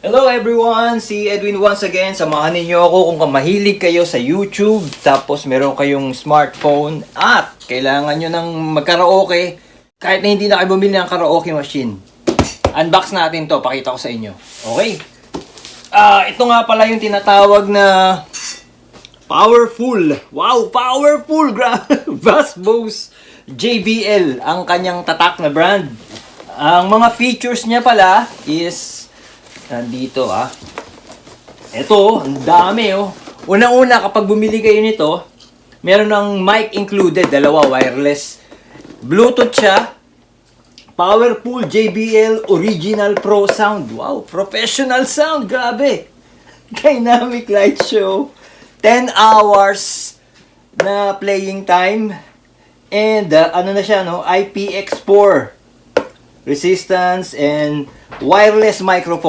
Hello everyone! Si Edwin once again. Samahan ninyo ako kung mahilig kayo sa YouTube, tapos meron kayong smartphone at kailangan nyo ng mag-karaoke kahit na hindi na kayo bumili ng karaoke machine. Unbox natin to, pakita ko sa inyo. Okay? Ito nga pala yung tinatawag na Powerful. Wow, powerful! Bass Bose JBL ang kanyang tatak na brand. Ang mga features niya pala is nandito Ito, ang dami Unang-una kapag bumili kayo nito, meron ng mic included, dalawa wireless. Bluetooth siya. Powerful JBL Original Pro Sound. Wow, professional sound, grabe. Dynamic light show. 10 hours na playing time. And ano na siya, IPX4 resistance and wireless microphone.